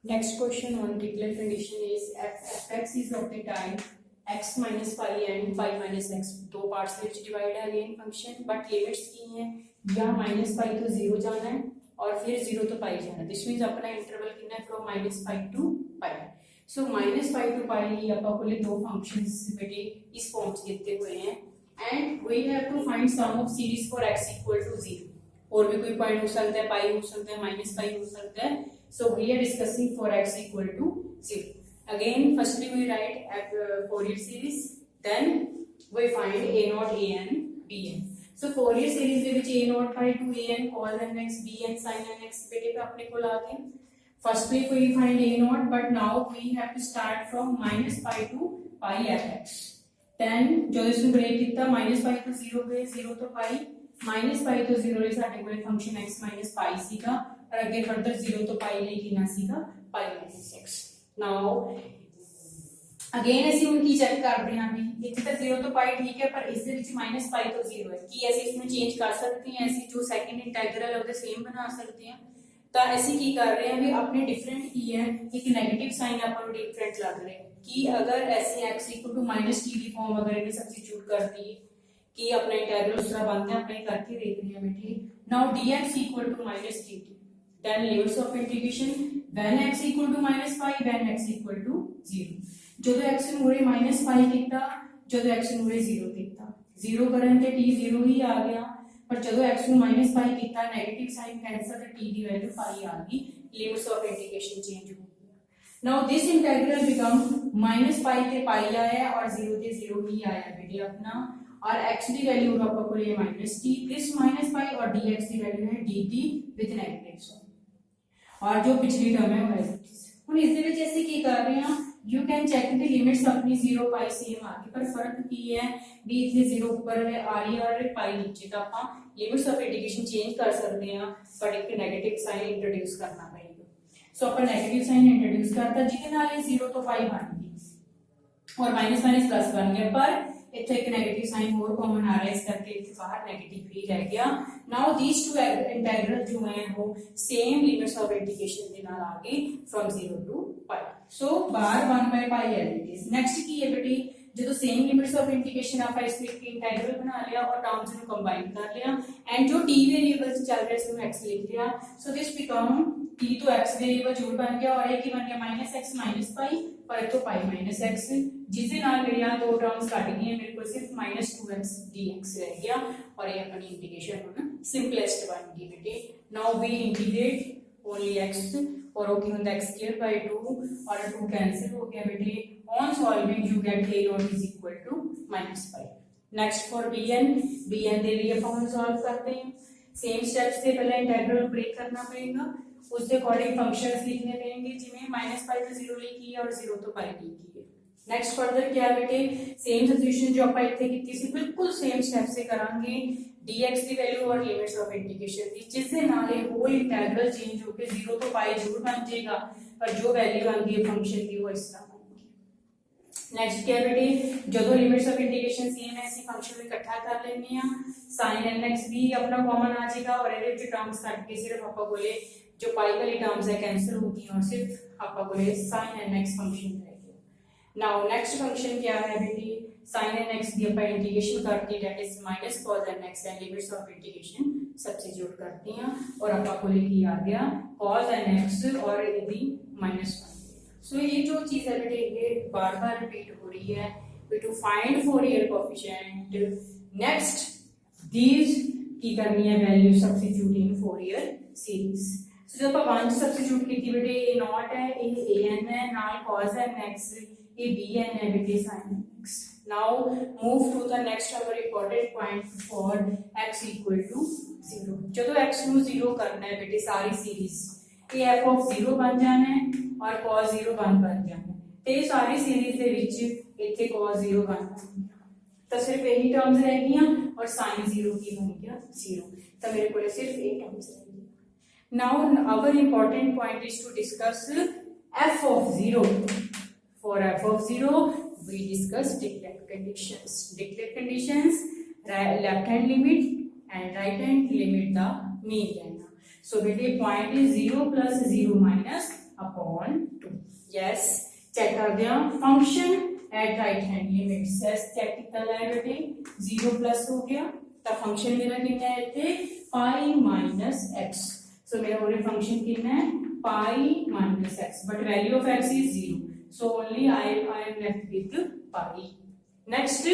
Next question on declared condition is f(x) is of the type x minus pi and pi minus x दो parts में divide है again function but limits की हैं या minus pi तो zero जाना है और फिर जीरो तो पाई जाना है दिस मींस अपना इंटरवल कितना है from minus pi to pi so minus pi to pi ਆਪਾਂ ਕੋਲੇ दो फंक्शंस बेटे इस फॉर्म से दिए हुए हैं and we have to find sum of series for x equal to 0 और भी कोई पॉइंट हो सकता है पाई हो सकता है माइनस पाई हो सकता है so we are discussing for x equal to 0 again firstly we write Fourier series then we find a naught an bn so Fourier series ਦੇ ਵਿੱਚ a naught by 2 an cos nx bn sin nx बेटे पे अपने को ला के firstly we find a naught but now we have to start from minus pi to pi fx then जो इसमें break कितना minus pi to 0 गए 0 तो pi minus pi to 0 ले ਸਾਡੇ ਕੋਲ फंक्शन x minus pi ਸੀਗਾ और अगे फर्दर 0 तो पाई लेके ना सीधा pi minus x now again ਅਸੀਂ ਹੁਣ ਕੀ ਚੈੱਕ ਕਰਦੇ ਹਾਂ ਵੀ ਇੱਥੇ ਤਾਂ 0 ਤੋਂ ਪਾਈ ਠੀਕ ਹੈ ਪਰ ਇਸ ਦੇ ਵਿੱਚ ਮਾਈਨਸ ਪਾਈ ਤੋਂ 0 ਹੈ ਕੀ ਅਸੀਂ ਇਸ ਨੂੰ ਚੇਂਜ ਕਰ ਸਕਦੇ ਹਾਂ ਅਸੀਂ ਜੋ ਸੈਕੰਡ ਇੰਟੀਗਰਲ ਹੈ ਉਹਦੇ ਸੇਮ ਬਣਾ ਸਕਦੇ ਹਾਂ ਤਾਂ ਅਸੀਂ ਕੀ ਕਰ ਰਹੇ ਹਾਂ ਵੀ ਆਪਣੇ ਡਿਫਰੈਂਟ ਕੀ ਹੈ ਇੱਕ 네ਗੇਟਿਵ ਸਾਈਨ ਆਪਾਂ ਨੂੰ ਡਿਫਰੈਂਟ ਲੱਗ ਰਿਹਾ ਹੈ ਕਿ ਅਗਰ ਅਸੀਂ x -t ਦੀ ਫਾਰਮ ਅਗਰ ਇਹਨੇ ਸਬਸਟੀਟਿਊਟ ਕਰ ਦਈਏ कि अपना इंटीग्रल उस तरह बनते हैं अपने करके देख रहे हैं बेटे now dx equal to -dt then limits of integration when x equal to -pi when x equal to 0 ਜਦੋਂ x ਨੂੰ ਉਰੇ -pi ਕੀਤਾ ਜਦੋਂ x ਨੂੰ ਉਰੇ 0 ਕੀਤਾ 0 ਕਰਨ ਤੇ t 0 ਹੀ ਆ ਗਿਆ ਪਰ ਜਦੋਂ x ਨੂੰ -pi ਕੀਤਾ 네ਗੇਟਿਵ ਸਾਈਨ ਕੈਂਸਲ ਤੇ t ਦੀ ਵੈਲਿਊ pi आ गई लिमिट्स ऑफ इंटीग्रेशन चेंज हो गई now this integral become -pi ਤੇ pi आया और 0 ਤੇ 0 ही आया बेटे अपना और x की वैल्यू आपको को ये -t प्लस -pi और dx की वैल्यू है dt विद नेगेटिव साइन और जो पिछली टर्म है वो है ਹੁਣ ਇਸ ਦੇ ਵਿੱਚ ਅਸੀਂ ਕੀ ਕਰ ਰਹੇ ਹਾਂ you can check the limits ਆਪਣੀ 0 ਪਾਈ ਸੇਮ ਆ ਗਈ ਪਰ ਫਰਕ ਕੀ ਹੈ ਵੀ ਇੱਥੇ 0 ਉੱਪਰ ਆ ਰਹੀ ਹੈ ਔਰ ਪਾਈ ਨੀਚੇ ਤਾਂ ਆਪਾਂ ਲਿਮਿਟਸ ਆਫ ਇੰਟੀਗ੍ਰੇਸ਼ਨ ਚੇਂਜ ਕਰ ਸਕਦੇ ਹਾਂ ਪਰ ਇੱਕ 네ਗੇਟਿਵ ਸਾਈਨ ਇੰਟਰੋਡਿਊਸ ਕਰਨਾ ਪਏਗਾ ਸੋ ਆਪਾਂ 네ਗੇਟਿਵ ਸਾਈਨ ਇੰਟਰੋਡਿਊਸ ਕਰਤਾ ਜਿਹਦੇ ਨਾਲ ਇਹ 0 ਤੋਂ ਪਾਈ ਬਣ ਗਈ और माइनस माइनस प्लस बन गया पर इथे एक नेगेटिव साइन और कॉमन आ रहा है इस करके इथे बाहर नेगेटिव ही रह गया नाउ दीस टू इंटीग्रल जो हैं वो सेम लिमिट्स ऑफ इंटीग्रेशन के नाल आ गए फ्रॉम 0 टू पाई सो बाहर 1/pi है इट इज नेक्स्ट की है बेटी जो सेम लिमिट्स ऑफ इंटीग्रेशन आप इस एक इंटीग्रल बना लिया और टर्म्स को कंबाइन कर लिया एंड जो t वेरिएबल से चल रहा है इसमें x लिख लिया सो दिस बिकम t तो x वेरिएबल जोड़ बन गया और एक ही बन गया -x -pi पर तो pi -x जिससे नाल मेरे यहाँ दो टर्म्स काट गई हैं मेरे को सिर्फ -2x dx रह गया और ये अपनी इंटीग्रेशन होना सिंपलेस्ट बन गई बेटे now we integrate only x और ओके होता x स्क्वायर बाय 2 और 2 कैंसिल हो गया बेटे on solving you get a naught is equal to -pi next for bn दे लिए अपन सॉल्व करते हैं सेम स्टेप्स से पहले इंटीग्रल ब्रेक करना पड़ेगा उसके अकॉर्डिंग फंक्शंस लिखने पड़ेंगे जिन्हें -pi to 0 लिखी है और 0 तो pi लिखी है नेक्स्ट फर्दर क्या बेटे सेम सब्स्टिट्यूशन जो ਆਪਾਂ ਇੱਥੇ ਕੀਤੀ ਸੀ ਬਿਲਕੁਲ ਸੇਮ ਸਟੈਪ ਸੇ ਕਰਾਂਗੇ dx ਦੀ ਵੈਲਿਊ और लिमिट्स ऑफ इंटीग्रेशन ਦੀ ਜਿਸ ਦੇ ਨਾਲ ਇਹ ਹੋਲ ਇੰਟੀਗਰਲ ਚੇਂਜ ਹੋ ਕੇ 0 ਤੋਂ pi ਜ਼ਰੂਰ ਬਣ ਜਾਏਗਾ ਪਰ ਜੋ ਵੈਲਿਊ ਆਂਦੀ ਹੈ ਫੰਕਸ਼ਨ ਦੀ ਉਹ ਇਸ ਤਰ੍ਹਾਂ ਬਣੇਗੀ नेक्स्ट क्या बेटे ਜਦੋਂ लिमिट्स ऑफ इंटीग्रेशन सेम है ਅਸੀਂ ਫੰਕਸ਼ਨ ਨੂੰ ਇਕੱਠਾ ਕਰ ਲੈਂਦੇ ਆ sin nx भी अपना कॉमन आ जाएगा और ਇਹਦੇ ਵਿੱਚ ਟਰਮਸ ਕੱਟ ਕੇ ਸਿਰਫ ਆਪਾਂ ਕੋਲੇ जो पाई वाली टर्म्स है कैंसिल होगी और सिर्फ आपका बोले sin nx फंक्शन रह गया नाउ नेक्स्ट फंक्शन क्या है बेटी sin nx की अपन इंटीग्रेशन करते हैं that is -cos nx and limits of integration substitute करते हैं और आपका बोले कि आ गया cos nx और यदि -1 सो ये जो चीज है बेटे ये बार-बार रिपीट हो रही है to find Fourier coefficient next these की करनी है value substitute in Fourier series so जब आप 1 सब्स्टिट्यूट की बेटे ये नॉट है ये an है नाल cos nx ये bn है बेटे sin nx now move to the next our important point for x equal to 0 ਜਦੋਂ x ਨੂੰ 0 करना है बेटे सारी सीरीज ये f of 0 बन जाना है और cos 0 1 बन जाना है ਤੇ ਸਾਰੀ सीरीज ਦੇ ਵਿੱਚ ਇੱਥੇ cos 0 1 ਤਾਂ ਸਿਰਫ ਇਹੀ ਟਰਮਸ ਰਹਿ ਗਈਆਂ और sin 0 ਕੀ ਬਣ ਗਿਆ 0 ਤਾਂ ਮੇਰੇ ਕੋਲ ਸਿਰਫ ਇਹ ਟਰਮਸ ਰਹਿ ਗਈਆਂ Now our important point is to discuss f of 0. For f of 0, we discuss declared conditions. Declared conditions, left hand limit and right hand limit the mean लेना. So बेटे point is 0 plus 0 minus upon 2। Yes, check कर दिया function at right hand limit सेस check कितना है बेटे 0 plus हो गया तो फंक्शन मेरा कितना है इथे पाई माइनस एक्स। सो मेरा पूरे फंक्शन कितना है pi minus x but value of x is 0 so only I am left with pi। Next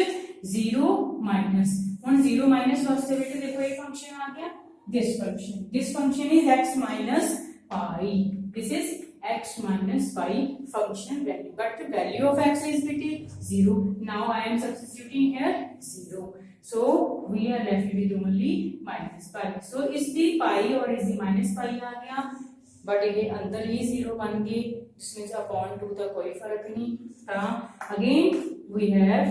0 minus ਹੁਣ 0 माइनस वास्ते बेटे देखो ये फंक्शन आ गया this function is x minus pi, this is x minus pi function value but the value of x is बेटे 0। now I am substituting here 0 so we are left with only minus pi। so is the pi और is the minus pi आ गया but ये अंदर ही 0 बन गए जिसमें upon 2 का कोई फर्क नहीं था। Again we have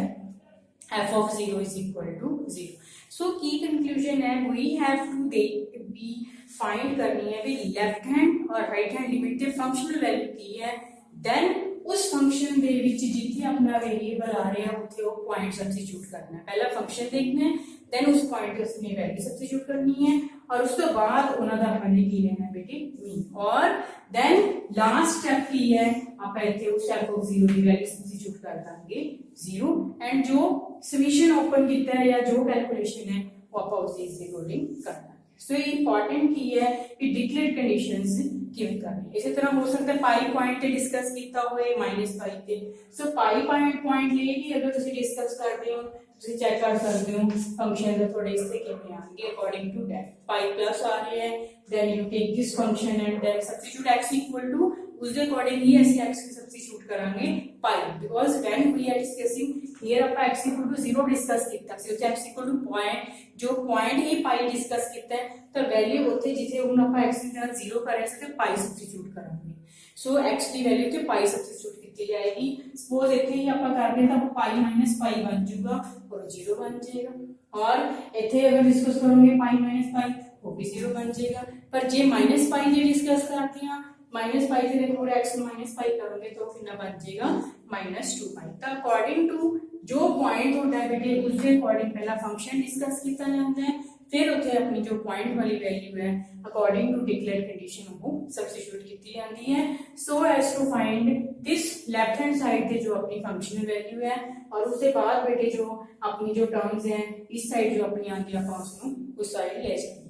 f of 0 is equal to 0। so की कंक्लूजन है we have to be find करनी है भी लेफ्ट हैंड और राइट हैंड लिमिट के फंक्शनल वैल्यू की है देन उस फंक्शन ਦੇ ਵਿੱਚ ਜਿੱਥੇ ਆਪਣਾ ਵੇਰੀਏਬਲ ਆ ਰਿਹਾ ਉੱਥੇ ਉਹ ਪੁਆਇੰਟ ਸਬਸਟੀट्यूट करना है। पहला फंक्शन देखना है देन उस पॉइंट पे उसमें वैल्यू सब्स्टिट्यूट करनी है और ਉਸ ਤੋਂ ਬਾਅਦ ਉਹਨਾਂ ਦਾ ਆਪਾਂ ਨੇ ਕੀ ਲੈਣਾ ਬੇਟੀ ਮੀਨ और देन लास्ट स्टेप ਕੀ ਹੈ ਆਪਾਂ ਇੱਥੇ ਉਸ f of 0 ਦੀ ਵੈल्यू ਸਬਸਟੀट्यूट ਕਰ ਦਾਂਗੇ 0 ਐਂਡ ਜੋ ਸਮੀਸ਼ਨ ਓਪਨ ਕੀਤਾ ਹੈ ਜਾਂ ਜੋ ਕੈਲਕੂਲੇਸ਼ਨ ਹੈ ਉਹ ਆਪਾਂ ਉਸ ਦੇ ਅਕੋਰਡਿੰਗ ਕਰਨਾ। ਸੋ ਇਹ ਇੰਪੋਰਟੈਂਟ ਕੀ ਹੈ ਕਿ ਡਿਕਲੇਅਰ ਕੰਡੀਸ਼ਨਸ ਕਿਵੇਂ ਕਰਨੀ। ਇਸੇ ਤਰ੍ਹਾਂ ਹੋ ਸਕਦਾ ਪਾਈ ਪੁਆਇੰਟ ਤੇ ਡਿਸਕਸ ਕੀਤਾ ਹੋਏ ਮਾਈਨਸ ਪਾਈ ਤੇ ਸੋ ਪਾਈ ਪੁਆਇੰਟ ਲਈ ਵੀ ਅਗਰ ਤੁਸੀਂ ਡਿਸਕਸ ਕਰਦੇ ਹੋ ਤੁਸੀਂ ਚੈੱਕ ਕਰ ਸਕਦੇ ਹੋ ਫੰਕਸ਼ਨ ਦਾ ਥੋੜੇ ਇਸ ਤੇ ਕਿਵੇਂ ਆਣਗੇ according to that pi plus ਆ ਰਿਹਾ ਹੈ then you take this function and then substitute x equal to उसके अकॉर्डिंग ही ऐसे x की सब्स्टिट्यूट करेंगे pi because when we are discussing here ਆਪਾਂ x इक्वल टू 0 डिस्कस ਕੀਤਾ ਸੀ ਉੱਥੇ x इक्वल टू पॉइंट जो पॉइंट ही पाई डिस्कस ਕੀਤਾ ਹੈ ਤਾਂ ਵੈਲਿਊ ਉੱਥੇ ਜਿੱਥੇ ਹੁਣ ਆਪਾਂ x ਦੀ ਜਗ੍ਹਾ 0 ਕਰਿਆ ਸੀ ਤੇ ਪਾਈ ਸਬਸਟੀट्यूट ਕਰਾਂਗੇ। ਸੋ x ਦੀ ਵੈਲਿਊ ਤੇ ਪਾਈ ਸਬਸਟੀट्यूट ਕੀਤੀ ਜਾਏਗੀ। ਸਪੋਜ਼ ਇੱਥੇ ਹੀ ਆਪਾਂ ਕਰਦੇ ਤਾਂ ਪਾਈ माइनस पाई बन जाएगा और 0 बन जाएगा और ਇੱਥੇ ਅਗਰ डिस्कस करोगे पाई माइनस पाई वो भी 0 बन जाएगा पर जे माइनस पाई जे डिस्कस करते हैं माइनस पाई से देखो x को माइनस पाई करोगे तो कितना बन जाएगा -2 पाई। तो अकॉर्डिंग टू जो पॉइंट होता है बेटे उसके अकॉर्डिंग पहला फंक्शन डिस्कस किया जाता है फिर उसे अपनी जो पॉइंट वाली वैल्यू है अकॉर्डिंग टू डिक्लेयर कंडीशन वो सब्स्टिट्यूट की जाती है so as to find this left hand side पे जो अपनी फंक्शनल वैल्यू है और उसके बाद बेटे जो अपनी जो टर्म्स हैं इस साइड जो अपनी आती है उस साइड ले जाएंगे।